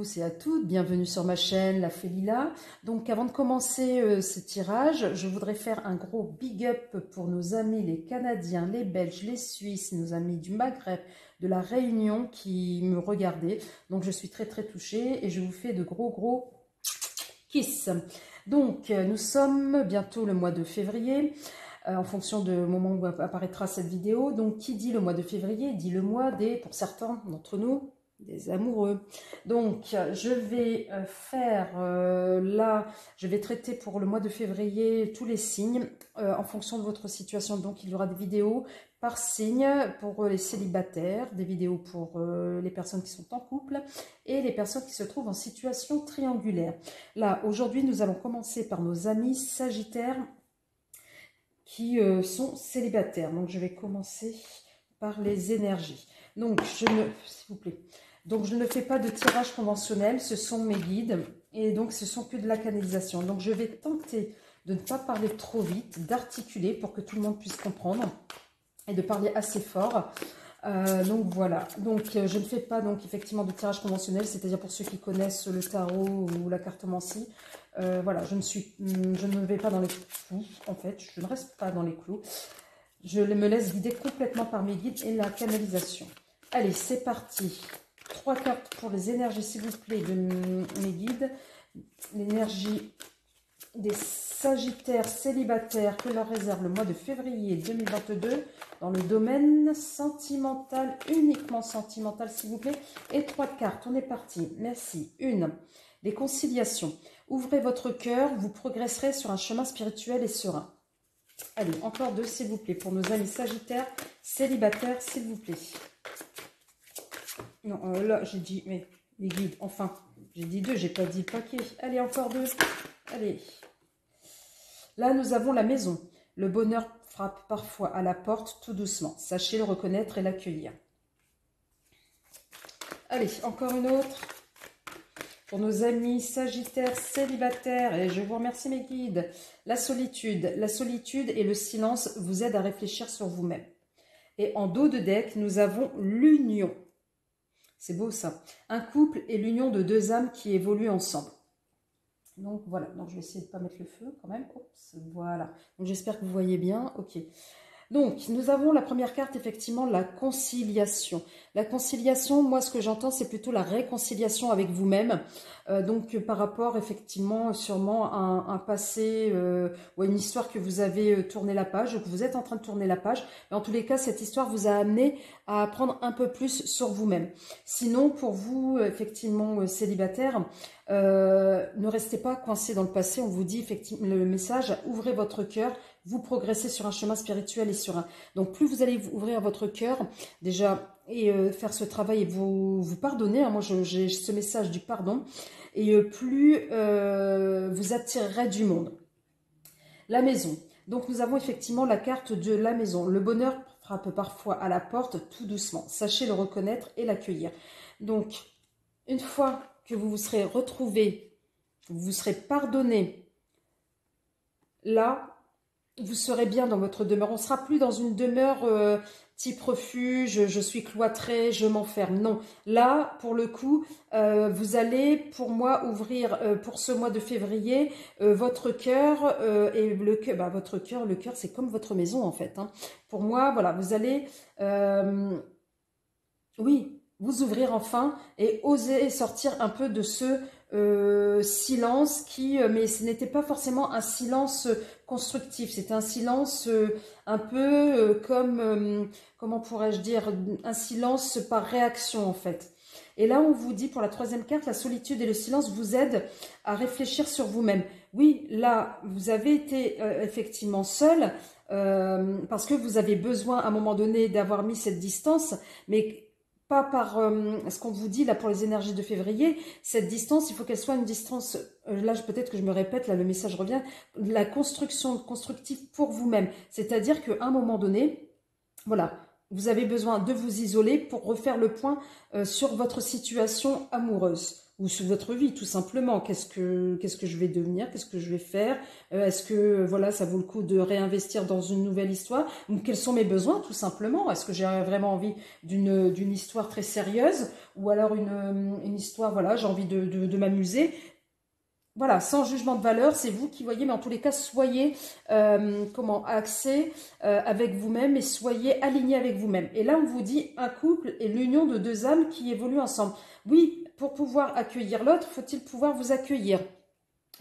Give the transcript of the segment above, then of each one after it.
tous et à toutes, bienvenue sur ma chaîne La Fée Lila. Donc avant de commencer ce tirage, je voudrais faire un gros big up pour nos amis les Canadiens, les Belges, les Suisses, nos amis du Maghreb, de la Réunion qui me regardaient. Donc je suis très touchée et je vous fais de gros kiss. Donc nous sommes bientôt le mois de février. En fonction du moment où apparaîtra cette vidéo. Donc, qui dit le mois de février, dit le mois des, pour certains d'entre nous, des amoureux. Donc, je vais je vais traiter pour le mois de février tous les signes en fonction de votre situation. Donc, il y aura des vidéos par signe pour les célibataires, des vidéos pour les personnes qui sont en couple et les personnes qui se trouvent en situation triangulaire. Là, aujourd'hui, nous allons commencer par nos amis sagittaires qui sont célibataires. Donc, je vais commencer par les énergies. Donc, s'il vous plaît. Donc, je ne fais pas de tirage conventionnel. Ce sont mes guides. Et donc, ce sont que de la canalisation. Donc, je vais tenter de ne pas parler trop vite, d'articuler pour que tout le monde puisse comprendre et de parler assez fort. Donc voilà, donc je ne fais pas donc effectivement de tirage conventionnel, c'est-à-dire pour ceux qui connaissent le tarot ou la cartomancie. Voilà, je ne vais pas dans les clous, en fait, je ne reste pas dans les clous. Je me laisse guider complètement par mes guides et la canalisation. Allez, c'est parti. 3 cartes pour les énergies, s'il vous plaît, de mes guides. L'énergie des Sagittaires célibataires que leur réserve le mois de février 2022 dans le domaine sentimental, uniquement sentimental s'il vous plaît. Et 3 cartes, on est parti. Merci. 1. Les conciliations. Ouvrez votre cœur, vous progresserez sur un chemin spirituel et serein. Allez, encore 2 s'il vous plaît pour nos amis Sagittaires célibataires s'il vous plaît. Non, là j'ai dit, mais les guides, enfin, j'ai dit 2, j'ai pas dit le paquet. Allez, encore 2. Allez. Là, nous avons la maison. Le bonheur frappe parfois à la porte tout doucement. Sachez le reconnaître et l'accueillir. Allez, encore une autre. Pour nos amis Sagittaires célibataires, et je vous remercie mes guides. La solitude. La solitude et le silence vous aident à réfléchir sur vous-même. Et en dos de deck, nous avons l'union. C'est beau ça. Un couple et l'union de 2 âmes qui évoluent ensemble. Donc voilà, donc je vais essayer de ne pas mettre le feu quand même. Oups, voilà, donc j'espère que vous voyez bien. Ok. Donc, nous avons la première carte, effectivement, la conciliation. La conciliation, moi, ce que j'entends, c'est plutôt la réconciliation avec vous-même. Donc, par rapport, effectivement, sûrement à un passé ou à une histoire que vous avez tourné la page, ou que vous êtes en train de tourner la page. Mais en tous les cas, cette histoire vous a amené à apprendre un peu plus sur vous-même. Sinon, pour vous, effectivement, célibataire, ne restez pas coincé dans le passé. On vous dit, effectivement, le message, ouvrez votre cœur. Vous progressez sur un chemin spirituel et serein. Donc, plus vous allez ouvrir votre cœur, déjà, et faire ce travail et vous pardonner. Hein, moi, j'ai ce message du pardon. Et plus vous attirerez du monde. La maison. Donc, nous avons effectivement la carte de la maison. Le bonheur frappe parfois à la porte tout doucement. Sachez le reconnaître et l'accueillir. Donc, une fois que vous vous serez retrouvé, vous vous serez pardonné, là, vous serez bien dans votre demeure. On ne sera plus dans une demeure type refuge, je suis cloîtrée, je m'enferme. Non, là, pour le coup, vous allez, pour moi, ouvrir pour ce mois de février votre cœur. Et le cœur, le cœur, c'est comme votre maison, en fait. Hein. Pour moi, voilà, vous allez, oui, vous ouvrir enfin et oser sortir un peu de ce silence qui, mais ce n'était pas forcément un silence constructif, c'était un silence un peu comme, comment pourrais-je dire, un silence par réaction en fait. Et là, on vous dit pour la 3e carte, la solitude et le silence vous aident à réfléchir sur vous-même. Oui, là, vous avez été effectivement seul parce que vous avez besoin à un moment donné d'avoir mis cette distance, mais pas par ce qu'on vous dit là pour les énergies de février. Cette distance, il faut qu'elle soit une distance, là peut-être que je me répète, là le message revient, la construction constructive pour vous-même. C'est-à-dire qu'à un moment donné, voilà, vous avez besoin de vous isoler pour refaire le point sur votre situation amoureuse. ou sur votre vie, tout simplement. Qu'est-ce que je vais devenir? Qu'est-ce que je vais faire? Est-ce que, voilà, ça vaut le coup de réinvestir dans une nouvelle histoire? Ou quels sont mes besoins, tout simplement? Est-ce que j'ai vraiment envie d'une histoire très sérieuse? Ou alors une histoire, voilà, j'ai envie de m'amuser? Voilà, sans jugement de valeur, c'est vous qui voyez, mais en tous les cas, soyez axé avec vous-même et soyez aligné avec vous-même. Et là, on vous dit un couple et l'union de deux âmes qui évoluent ensemble. Oui, pour pouvoir accueillir l'autre, faut-il pouvoir vous accueillir,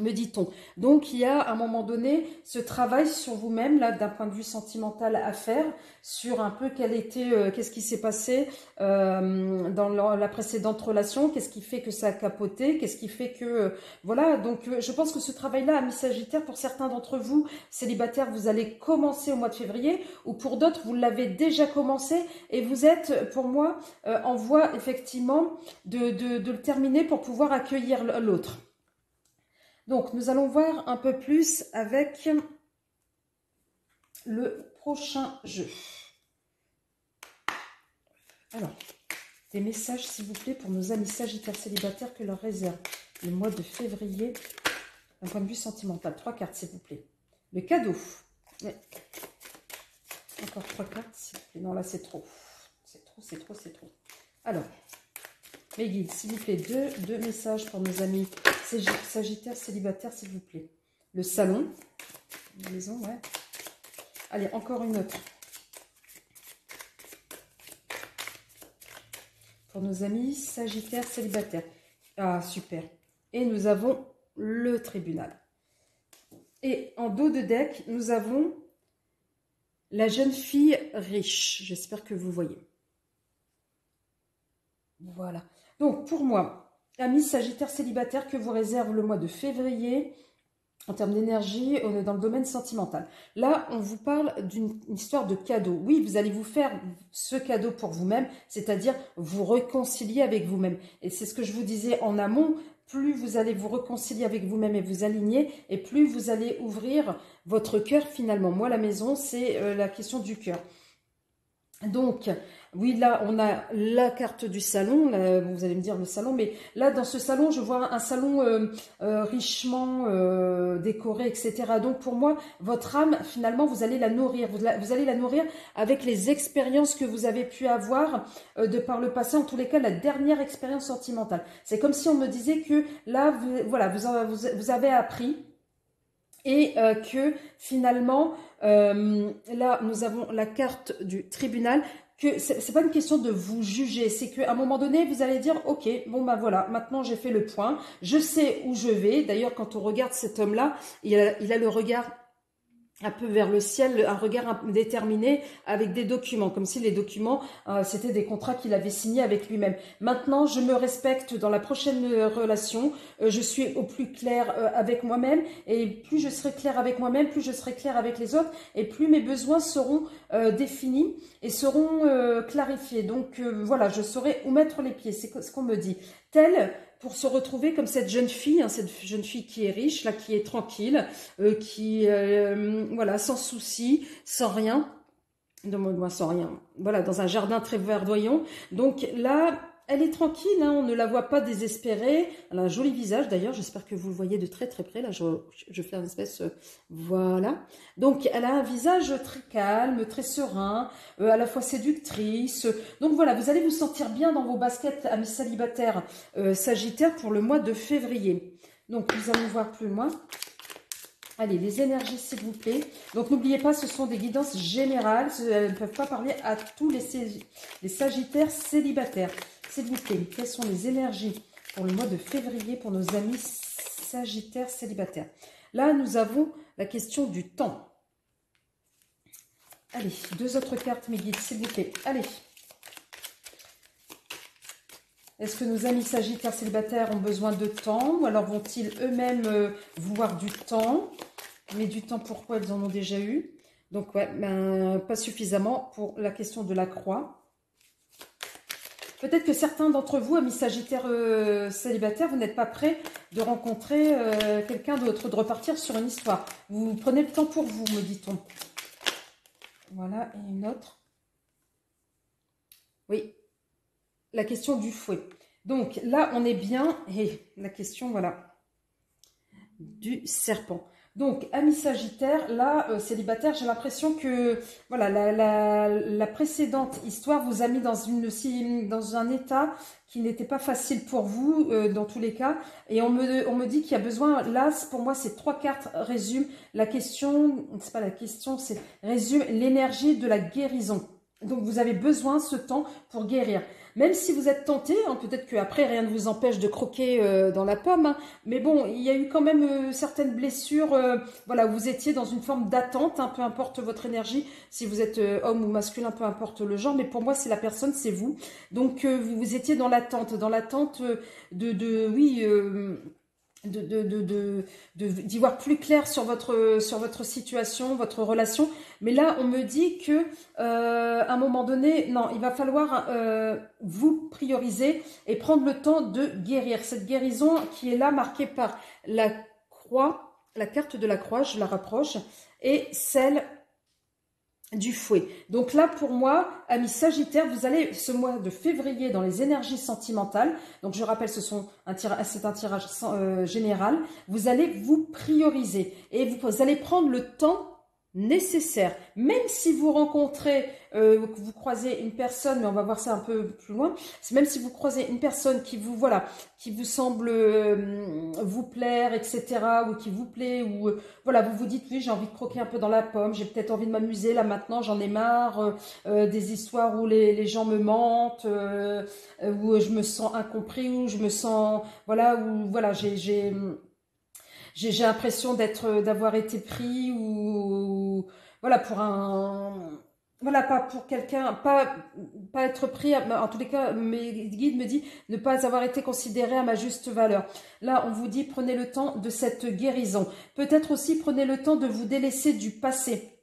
me dit-on. Donc, il y a à un moment donné ce travail sur vous-même, là, d'un point de vue sentimental à faire, sur un peu qu'est-ce qui s'est passé dans la précédente relation, qu'est-ce qui fait que ça a capoté, qu'est-ce qui fait que... voilà, donc je pense que ce travail-là, amis Sagittaire, pour certains d'entre vous, célibataires, vous allez commencer au mois de février, ou pour d'autres, vous l'avez déjà commencé, et vous êtes, pour moi, en voie, effectivement, de le terminer pour pouvoir accueillir l'autre. Donc, nous allons voir un peu plus avec le prochain jeu. Alors, des messages, s'il vous plaît, pour nos amis Sagittaires célibataires que leur réserve le mois de février, d'un point de vue sentimental. 3 cartes, s'il vous plaît. Le cadeau. Ouais. Encore 3 cartes, s'il vous plaît. Non, là, c'est trop. C'est trop, c'est trop, c'est trop. Alors, mes guides, s'il vous plaît, deux messages pour nos amis Sagittaires célibataires, s'il vous plaît. Le salon, la maison, ouais. Allez, encore une autre. Pour nos amis Sagittaires célibataires. Ah, super. Et nous avons le tribunal. Et en dos de deck, nous avons la jeune fille riche. J'espère que vous voyez. Voilà. Donc, pour moi, amis Sagittaires célibataires, que vous réserve le mois de février en termes d'énergie dans le domaine sentimental. Là, on vous parle d'une histoire de cadeau. Oui, vous allez vous faire ce cadeau pour vous-même, c'est-à-dire vous réconcilier avec vous-même. Et c'est ce que je vous disais en amont, plus vous allez vous réconcilier avec vous-même et vous aligner, et plus vous allez ouvrir votre cœur finalement. Moi, la maison, c'est la question du cœur. Donc, oui, là, on a la carte du salon. Là, vous allez me dire le salon, mais là, dans ce salon, je vois un salon richement décoré, etc. Donc, pour moi, votre âme, finalement, vous allez la nourrir. Vous allez la nourrir avec les expériences que vous avez pu avoir de par le passé. En tous les cas, la dernière expérience sentimentale. C'est comme si on me disait que là, vous avez appris. Et que finalement, là, nous avons la carte du tribunal, que c'est pas une question de vous juger, c'est qu'à un moment donné, vous allez dire, ok, bon ben voilà, maintenant j'ai fait le point, je sais où je vais. D'ailleurs, quand on regarde cet homme-là, il a le regard un peu vers le ciel, un regard déterminé avec des documents, comme si les documents, c'était des contrats qu'il avait signés avec lui-même. Maintenant, je me respecte dans la prochaine relation, je suis au plus clair avec moi-même, et plus je serai clair avec moi-même, plus je serai clair avec les autres, et plus mes besoins seront définis et seront clarifiés. Donc voilà, je saurai où mettre les pieds, c'est ce qu'on me dit. Pour se retrouver comme cette jeune fille qui est riche, là, qui est tranquille, voilà, sans souci, sans rien, sans rien, voilà, dans un jardin très verdoyant. Donc là, elle est tranquille, hein, on ne la voit pas désespérée. Elle a un joli visage d'ailleurs, j'espère que vous le voyez de très très près. Là, je fais une espèce... voilà. Donc, elle a un visage très calme, très serein, à la fois séductrice. Donc voilà, vous allez vous sentir bien dans vos baskets, amis célibataires Sagittaires, pour le mois de février. Donc, nous allons voir plus loin. Allez, les énergies, s'il vous plaît. Donc, n'oubliez pas, ce sont des guidances générales. Elles ne peuvent pas parler à tous les Sagittaires célibataires. S'il vous plaît, quelles sont les énergies pour le mois de février pour nos amis Sagittaires célibataires? Là, nous avons la question du temps. Allez, 2 autres cartes, mes guides, s'il vous plaît. Allez. Est-ce que nos amis Sagittaires célibataires ont besoin de temps, ou alors vont-ils eux-mêmes vouloir du temps? Mais du temps, pourquoi ils en ont déjà eu? Donc, ouais, pas suffisamment pour la question de la croix. Peut-être que certains d'entre vous, amis Sagittaires célibataires, vous n'êtes pas prêts de rencontrer quelqu'un d'autre, de repartir sur une histoire. Vous prenez le temps pour vous, me dit-on. Voilà, et une autre. Oui, la question du fouet. Donc là, on est bien. Et la question, voilà, du serpent. Donc, amis Sagittaire, là, célibataire, j'ai l'impression que voilà, la précédente histoire vous a mis dans un état qui n'était pas facile pour vous, dans tous les cas. Et on me dit qu'il y a besoin, là, pour moi, ces 3 cartes résument la question, c'est pas la question, c'est résume l'énergie de la guérison. Donc, vous avez besoin ce temps pour guérir. Même si vous êtes tenté, hein, peut-être qu'après, rien ne vous empêche de croquer dans la pomme, hein, mais bon, il y a eu quand même certaines blessures, voilà, où vous étiez dans une forme d'attente, hein, peu importe votre énergie, si vous êtes homme ou masculin, peu importe le genre, mais pour moi, c'est la personne, c'est vous. Donc, vous étiez dans l'attente oui... d'y voir plus clair sur votre situation, votre relation. Mais là, on me dit que à un moment donné, non, il va falloir vous prioriser et prendre le temps de guérir. Cette guérison qui est là marquée par la croix, la carte de la croix, je la rapproche, et celle du fouet. Donc là, pour moi, amis Sagittaire, vous allez ce mois de février dans les énergies sentimentales. Donc je rappelle, c'est un tirage général. Vous allez vous prioriser et vous allez prendre le temps nécessaire. Même si vous rencontrez, vous croisez une personne, mais on va voir ça un peu plus loin. Même si vous croisez une personne qui vous voilà, qui vous semble vous plaire, etc., ou qui vous plaît, ou voilà, vous vous dites oui, j'ai envie de croquer un peu dans la pomme, j'ai peut-être envie de m'amuser là maintenant, j'en ai marre des histoires où les gens me mentent, où je me sens incompris, où je me sens voilà, où voilà, j'ai l'impression d'avoir été pris ou voilà pour un voilà pas pour quelqu'un pas être pris en tous les cas mes guides me disent ne pas avoir été considéré à ma juste valeur. Là on vous dit prenez le temps de cette guérison. Peut-être aussi prenez le temps de vous délaisser du passé.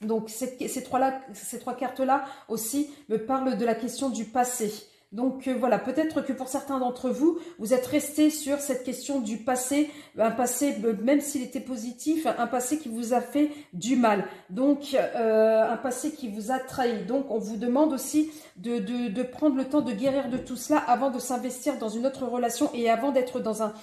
Donc ces trois cartes là aussi me parlent de la question du passé. Donc voilà, peut-être que pour certains d'entre vous, vous êtes restés sur cette question du passé, un passé, même s'il était positif, un passé qui vous a fait du mal, donc un passé qui vous a trahi. Donc on vous demande aussi de prendre le temps de guérir de tout cela avant de s'investir dans une autre relation et avant d'être dans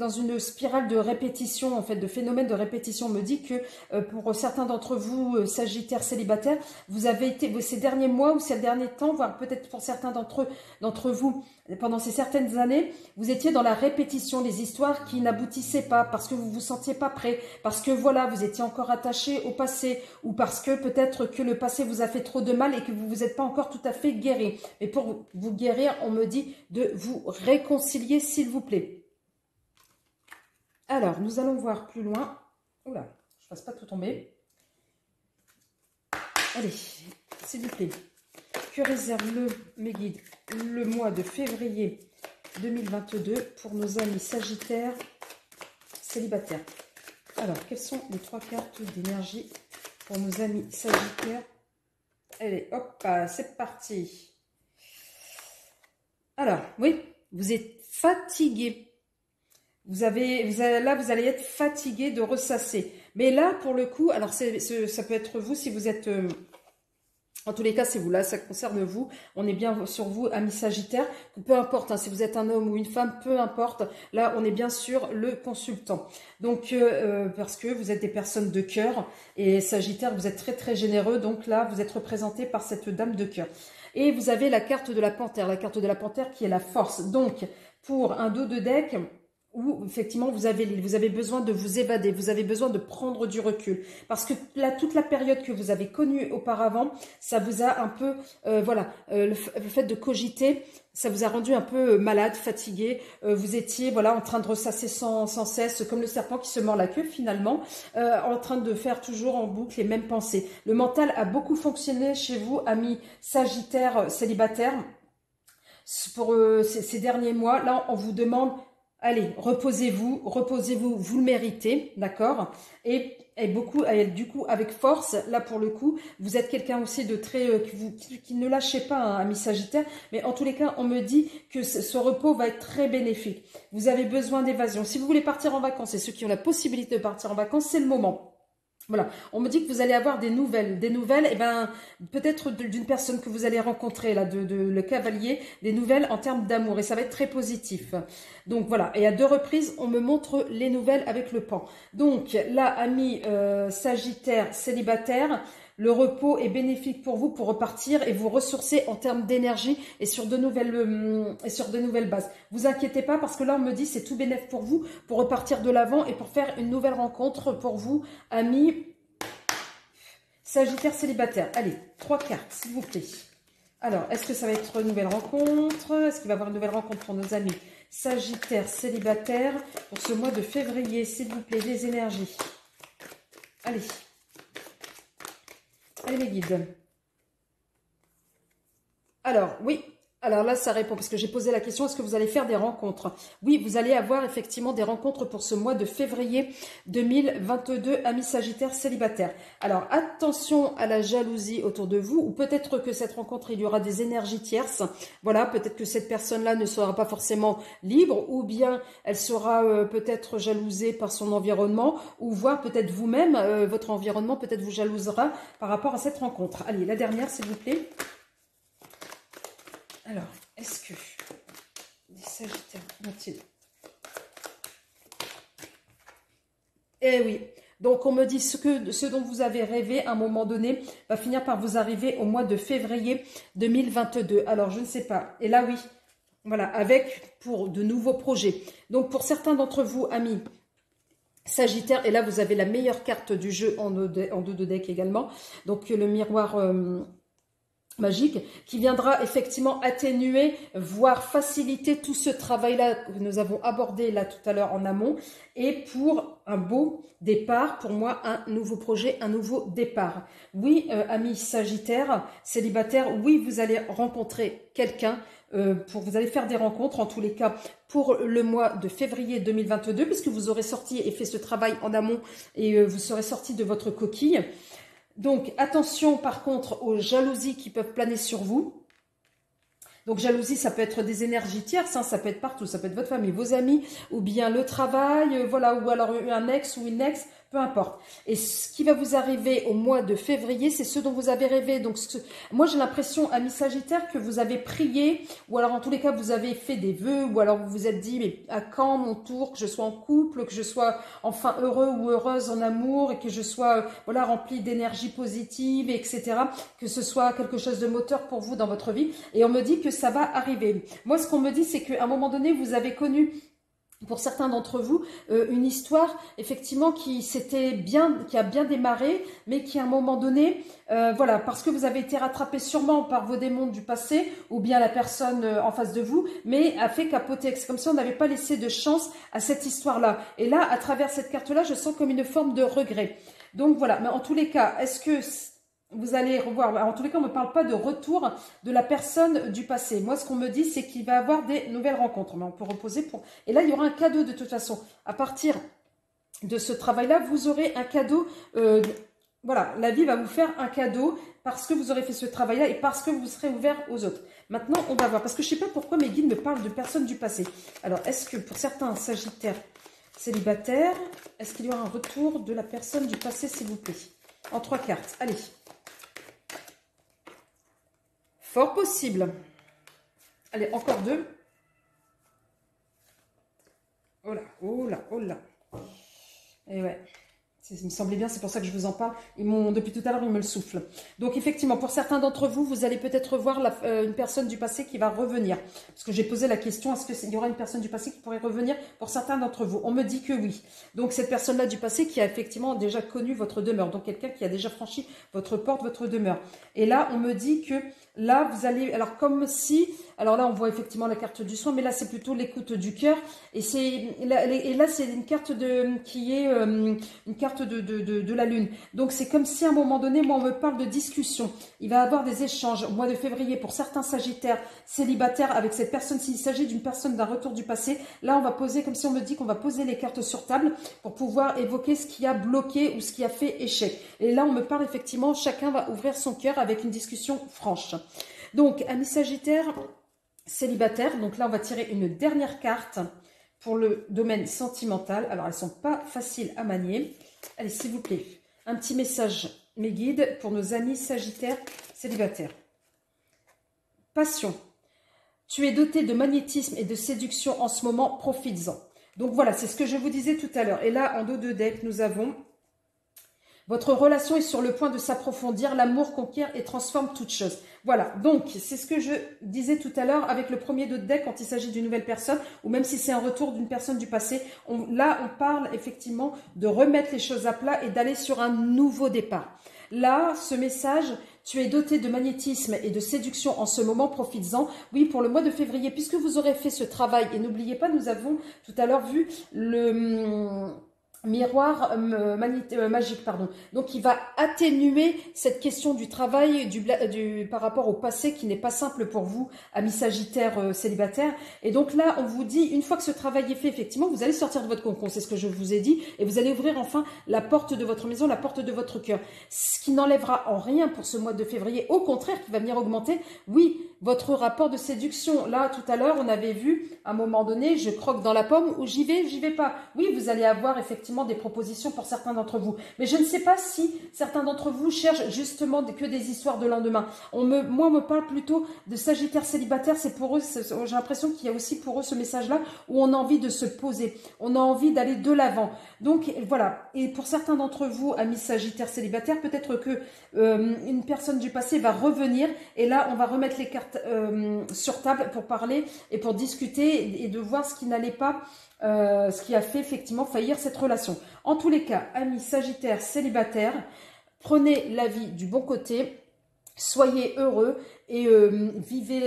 une spirale de répétition, en fait, de phénomène de répétition. On me dit que pour certains d'entre vous, Sagittaires célibataires, vous avez été, ces derniers mois ou ces derniers temps, voire peut-être pour certains d'entre vous, pendant ces certaines années, vous étiez dans la répétition des histoires qui n'aboutissaient pas parce que vous vous sentiez pas prêt, parce que voilà, vous étiez encore attaché au passé ou parce que peut-être que le passé vous a fait trop de mal et que vous vous êtes pas encore tout à fait guéri. Mais pour vous guérir, on me dit de vous réconcilier, s'il vous plaît. Alors, nous allons voir plus loin. Oula, je ne fasse pas tout tomber. Allez, s'il vous plaît. Que réserve mes guides le mois de février 2022 pour nos amis Sagittaires célibataires? Alors, quelles sont les 3 cartes d'énergie pour nos amis Sagittaires? Allez, hop, c'est parti. Alors, oui, vous êtes fatigué. Là, vous allez être fatigué de ressasser. Mais là, pour le coup, alors ça peut être vous si vous êtes... en tous les cas, c'est vous. Là, ça concerne vous. On est bien sur vous, amis Sagittaires. Peu importe, hein, si vous êtes un homme ou une femme, peu importe. Là, on est bien sur le consultant. Donc, parce que vous êtes des personnes de cœur. Et Sagittaire, vous êtes très, très généreux. Donc là, vous êtes représenté par cette dame de cœur. Et vous avez la carte de la panthère. La carte de la panthère qui est la force. Donc, pour un dos de deck... où effectivement vous avez besoin de vous évader, vous avez besoin de prendre du recul. Parce que là, toute la période que vous avez connue auparavant, ça vous a un peu, le fait de cogiter, ça vous a rendu un peu malade, fatigué. Vous étiez voilà en train de ressasser sans cesse, comme le serpent qui se mord la queue finalement, en train de faire toujours en boucle les mêmes pensées. Le mental a beaucoup fonctionné chez vous, amis Sagittaires célibataires, pour ces derniers mois. Là, on vous demande... Allez, reposez-vous, vous le méritez, d'accord? Et du coup, avec force, là pour le coup, vous êtes quelqu'un aussi de très, qui ne lâchez pas, hein, ami Sagittaire, mais en tous les cas, on me dit que ce repos va être très bénéfique. Vous avez besoin d'évasion. Si vous voulez partir en vacances, et ceux qui ont la possibilité de partir en vacances, c'est le moment. Voilà, on me dit que vous allez avoir des nouvelles, et ben peut-être d'une personne que vous allez rencontrer là, le cavalier, des nouvelles en termes d'amour et ça va être très positif. Donc voilà, et à 2 reprises, on me montre les nouvelles avec le pan. Donc là, amis Sagittaire célibataire, le repos est bénéfique pour vous pour repartir et vous ressourcer en termes d'énergie et sur de nouvelles bases. Vous inquiétez pas parce que là on me dit c'est tout bénéfique pour vous pour repartir de l'avant et pour faire une nouvelle rencontre pour vous, amis Sagittaire célibataire. Allez, 3 cartes s'il vous plaît. Alors, est-ce que ça va être une nouvelle rencontre? Est-ce qu'il va y avoir une nouvelle rencontre pour nos amis Sagittaire célibataire pour ce mois de février, s'il vous plaît, les énergies. Allez. Allez mes guides. Alors, oui. Alors là, ça répond parce que j'ai posé la question, est-ce que vous allez faire des rencontres? Oui, vous allez avoir effectivement des rencontres pour ce mois de février 2022, amis Sagittaire célibataires. Alors, attention à la jalousie autour de vous, ou peut-être que cette rencontre, il y aura des énergies tierces. Voilà, peut-être que cette personne-là ne sera pas forcément libre, ou bien elle sera peut-être jalousée par son environnement, ou voire peut-être vous-même, votre environnement peut-être vous jalousera par rapport à cette rencontre. Allez, la dernière, s'il vous plaît. Alors, est-ce que les Sagittaires vont-ils? Eh oui, donc on me dit ce dont vous avez rêvé à un moment donné va finir par vous arriver au mois de février 2022. Alors, je ne sais pas. Et là, oui, voilà, avec pour de nouveaux projets. Donc, pour certains d'entre vous, amis Sagittaire, et là, vous avez la meilleure carte du jeu en deux de deck également. Donc, le miroir magique qui viendra effectivement atténuer, voire faciliter tout ce travail-là que nous avons abordé là tout à l'heure en amont et pour un beau départ, pour moi, un nouveau projet, un nouveau départ. Oui, amis Sagittaire, célibataire, oui, vous allez rencontrer quelqu'un, vous allez faire des rencontres en tous les cas pour le mois de février 2022 puisque vous aurez sorti et fait ce travail en amont et vous serez sorti de votre coquille. Donc, attention par contre aux jalousies qui peuvent planer sur vous. Donc, jalousie, ça peut être des énergies tierces, hein, ça peut être partout, ça peut être votre famille, vos amis, ou bien le travail, voilà, ou alors un ex ou une ex, peu importe. Et ce qui va vous arriver au mois de février, c'est ce dont vous avez rêvé. Donc, moi, j'ai l'impression, amis Sagittaire, que vous avez prié, ou alors en tous les cas, vous avez fait des vœux, ou alors vous vous êtes dit, mais à quand mon tour, que je sois en couple, que je sois enfin heureux ou heureuse en amour, et que je sois, voilà, remplie d'énergie positive, etc. Que ce soit quelque chose de moteur pour vous dans votre vie. Et on me dit que ça va arriver. Moi, ce qu'on me dit, c'est qu'à un moment donné, vous avez connu pour certains d'entre vous, une histoire effectivement qui a bien démarré, mais qui à un moment donné, voilà, parce que vous avez été rattrapé sûrement par vos démons du passé, ou bien la personne en face de vous, mais a fait capoter. C'est comme si on n'avait pas laissé de chance à cette histoire-là. Et là, à travers cette carte-là, je sens comme une forme de regret. Donc voilà, mais en tous les cas, est-ce que vous allez revoir, en tous les cas, on ne me parle pas de retour de la personne du passé. Moi, ce qu'on me dit, c'est qu'il va y avoir des nouvelles rencontres. Mais on peut reposer pour... Et là, il y aura un cadeau de toute façon. À partir de ce travail-là, vous aurez un cadeau. Voilà, la vie va vous faire un cadeau parce que vous aurez fait ce travail-là et parce que vous serez ouvert aux autres. Maintenant, on va voir. Parce que je ne sais pas pourquoi mes guides me parlent de personnes du passé. Alors, est-ce que pour certains Sagittaires célibataires, est-ce qu'il y aura un retour de la personne du passé, s'il vous plaît? En 3 cartes. Allez. Fort possible. Allez, encore 2. Oh là, oh là, oh là. Et ouais, il me semblait bien, c'est pour ça que je vous en parle. Depuis tout à l'heure, ils me le soufflent. Donc effectivement, pour certains d'entre vous, vous allez peut-être voir une personne du passé qui va revenir. Parce que j'ai posé la question, est-ce qu'il y aura une personne du passé qui pourrait revenir pour certains d'entre vous? On me dit que oui. Donc cette personne-là du passé qui a effectivement déjà connu votre demeure. Donc quelqu'un qui a déjà franchi votre porte, votre demeure. Et là, on me dit que là, vous allez... Alors comme si... Alors là, on voit effectivement la carte du soin, mais là, c'est plutôt l'écoute du cœur. Et là, c'est une carte qui est une carte de la lune. Donc, c'est comme si à un moment donné, moi, on me parle de discussion. Il va y avoir des échanges au mois de février pour certains Sagittaires célibataires avec cette personne. S'il s'agit d'une personne d'un retour du passé, là, on va poser, comme si on me dit qu'on va poser les cartes sur table pour pouvoir évoquer ce qui a bloqué ou ce qui a fait échec. Et là, on me parle effectivement, chacun va ouvrir son cœur avec une discussion franche. Donc, amis Sagittaires célibataires, donc là, on va tirer une dernière carte pour le domaine sentimental. Alors, elles ne sont pas faciles à manier. Allez, s'il vous plaît. Un petit message, mes guides, pour nos amis Sagittaires célibataires. Passion. Tu es doté de magnétisme et de séduction en ce moment, profites-en. Donc voilà, c'est ce que je vous disais tout à l'heure. Et là, en dos de deck, nous avons... Votre relation est sur le point de s'approfondir, l'amour conquiert et transforme toute chose. Voilà, donc c'est ce que je disais tout à l'heure avec le premier dos de deck quand il s'agit d'une nouvelle personne, ou même si c'est un retour d'une personne du passé. Là, on parle effectivement de remettre les choses à plat et d'aller sur un nouveau départ. Là, ce message, tu es doté de magnétisme et de séduction en ce moment, profites-en. Oui, pour le mois de février, puisque vous aurez fait ce travail, et n'oubliez pas, nous avons tout à l'heure vu le... miroir magique, pardon. Donc, il va atténuer cette question du travail par rapport au passé qui n'est pas simple pour vous, amis Sagittaires célibataires. Et donc là, on vous dit, une fois que ce travail est fait, effectivement, vous allez sortir de votre cocon, c'est ce que je vous ai dit, et vous allez ouvrir enfin la porte de votre maison, la porte de votre cœur. Ce qui n'enlèvera en rien pour ce mois de février, au contraire, qui va venir augmenter, oui, votre rapport de séduction. Là, tout à l'heure, on avait vu, à un moment donné, je croque dans la pomme, ou j'y vais pas. Oui, vous allez avoir effectivement des propositions pour certains d'entre vous. Mais je ne sais pas si certains d'entre vous cherchent justement que des histoires de lendemain. Moi, on me parle plutôt de Sagittaires célibataires. C'est pour eux, j'ai l'impression qu'il y a aussi pour eux ce message-là où on a envie de se poser. On a envie d'aller de l'avant. Donc, voilà. Et pour certains d'entre vous, amis Sagittaires célibataires, peut-être que une personne du passé va revenir. Et là, on va remettre les cartes sur table pour parler et pour discuter et de voir ce qui n'allait pas, ce qui a fait effectivement faillir cette relation. En tous les cas, amis Sagittaires célibataires, prenez la vie du bon côté, soyez heureux et vivez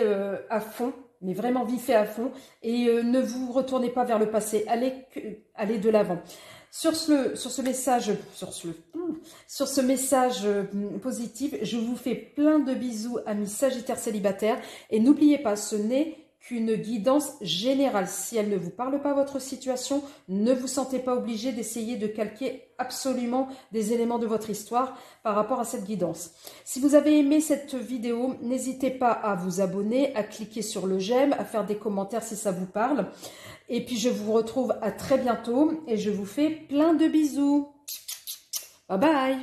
à fond, mais vraiment vivez à fond et ne vous retournez pas vers le passé, allez de l'avant. Sur ce message positif, je vous fais plein de bisous, amis Sagittaires célibataires, et n'oubliez pas, ce n'est qu'une guidance générale. Si elle ne vous parle pas votre situation, ne vous sentez pas obligé d'essayer de calquer absolument des éléments de votre histoire par rapport à cette guidance. Si vous avez aimé cette vidéo, n'hésitez pas à vous abonner, à cliquer sur le j'aime, à faire des commentaires si ça vous parle. Et puis je vous retrouve à très bientôt et je vous fais plein de bisous. Bye bye.